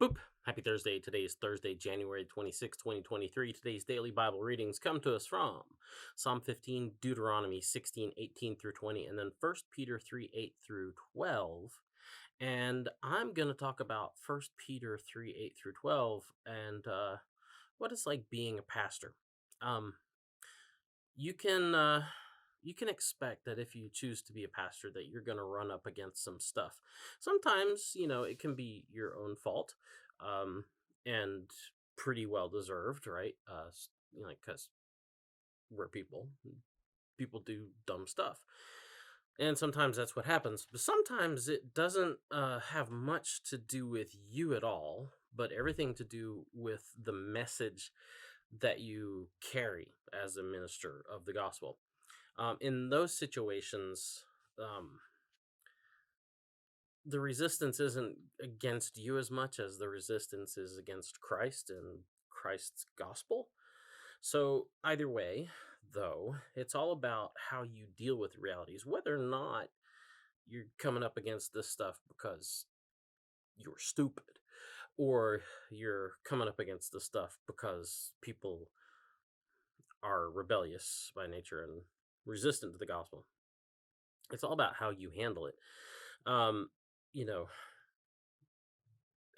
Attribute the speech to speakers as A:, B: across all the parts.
A: Boop. Happy Thursday. Today is Thursday, January 26, 2023. Today's daily Bible readings come to us from Psalm 15, Deuteronomy 16, 18 through 20, and then 1 Peter 3, 8 through 12. And I'm going to talk about 1 Peter 3, 8 through 12 and what it's like being a pastor. You can expect that if you choose to be a pastor that you're going to run up against some stuff. Sometimes, it can be your own fault, and pretty well deserved, right? Because we're people do dumb stuff. And sometimes that's what happens. But sometimes it doesn't have much to do with you at all, but everything to do with the message that you carry as a minister of the gospel. In those situations, the resistance isn't against you as much as the resistance is against Christ and Christ's gospel. So either way, though, it's all about how you deal with realities, whether or not you're coming up against this stuff because you're stupid, or you're coming up against this stuff because people are rebellious by nature and resistant to the gospel. It's all about how you handle it.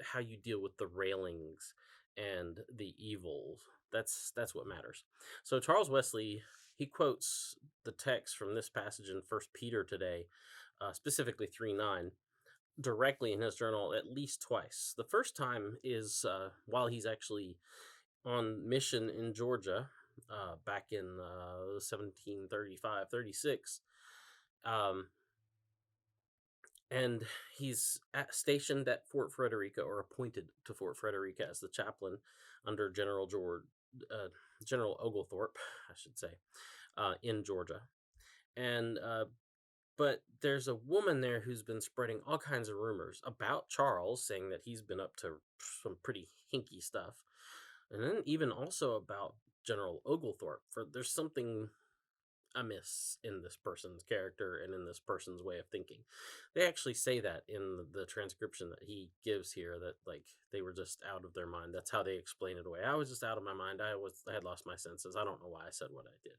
A: How you deal with the railings and the evils. That's what matters. So Charles Wesley, he quotes the text from this passage in 1 Peter today, specifically 3:9, directly in his journal at least twice. The first time is while he's actually on mission in Georgia, back in 1735-36. And he's stationed at Fort Frederica, or appointed to Fort Frederica as the chaplain under General Oglethorpe, I should say, in Georgia. And but there's a woman there who's been spreading all kinds of rumors about Charles, saying that he's been up to some pretty hinky stuff. And then even also about General Oglethorpe, for there's something amiss in this person's character and in this person's way of thinking. They actually say that in the transcription that he gives here, that they were just out of their mind. That's how they explain it away. I was just out of my mind. I had lost my senses. I don't know why I said what I did.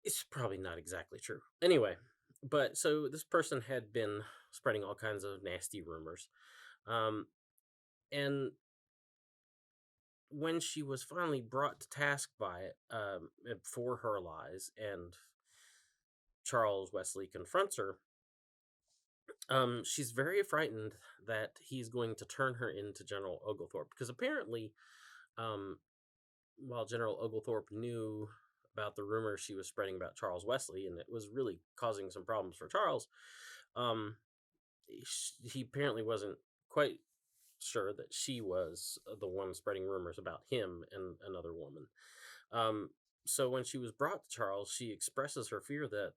A: It's probably not exactly true. Anyway, but so this person had been spreading all kinds of nasty rumors. And when she was finally brought to task by it, for her lies, and Charles Wesley confronts her, she's very frightened that he's going to turn her into General Oglethorpe, because apparently, while General Oglethorpe knew about the rumors she was spreading about Charles Wesley, and it was really causing some problems for Charles, he apparently wasn't quite sure that she was the one spreading rumors about him and another woman. So when she was brought to Charles, she expresses her fear that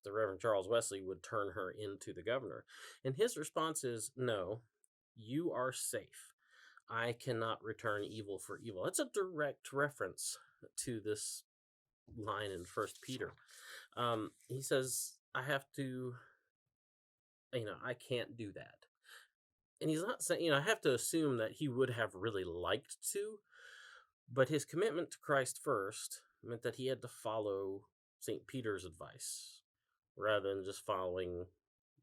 A: the Reverend Charles Wesley would turn her into the governor. And his response is, "No, you are safe. I cannot return evil for evil." That's a direct reference to this line in 1 Peter. He says, I can't do that. And he's not saying, I have to assume that he would have really liked to, but his commitment to Christ first meant that he had to follow St. Peter's advice rather than just following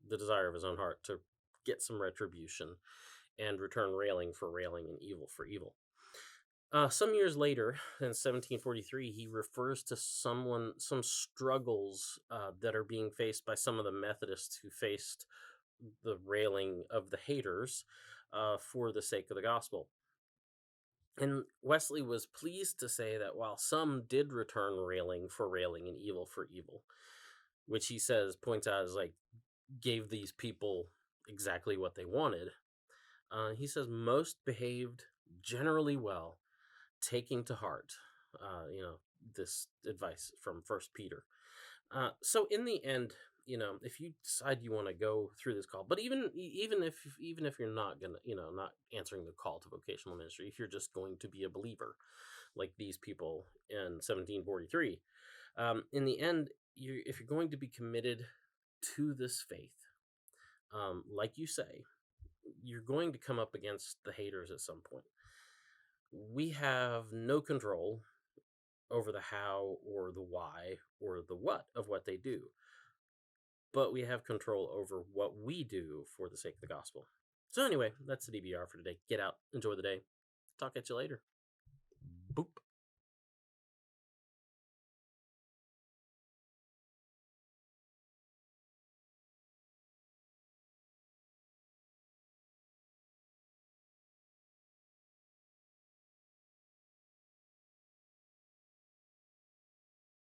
A: the desire of his own heart to get some retribution and return railing for railing and evil for evil. Some years later, in 1743, he refers to some struggles that are being faced by some of the Methodists who faced the railing of the haters for the sake of the gospel. And Wesley was pleased to say that while some did return railing for railing and evil for evil, which he points out as gave these people exactly what they wanted, he says most behaved generally well, taking to heart, this advice from 1 Peter. So in the end, if you decide you want to go through this call, but even if you're not gonna, not answering the call to vocational ministry, if you're just going to be a believer, like these people in 1743, in the end, if you're going to be committed to this faith, like you say, you're going to come up against the haters at some point. We have no control over the how or the why or the what of what they do, but we have control over what we do for the sake of the gospel. So anyway, that's the DBR for today. Get out, enjoy the day. Talk at you later. Boop.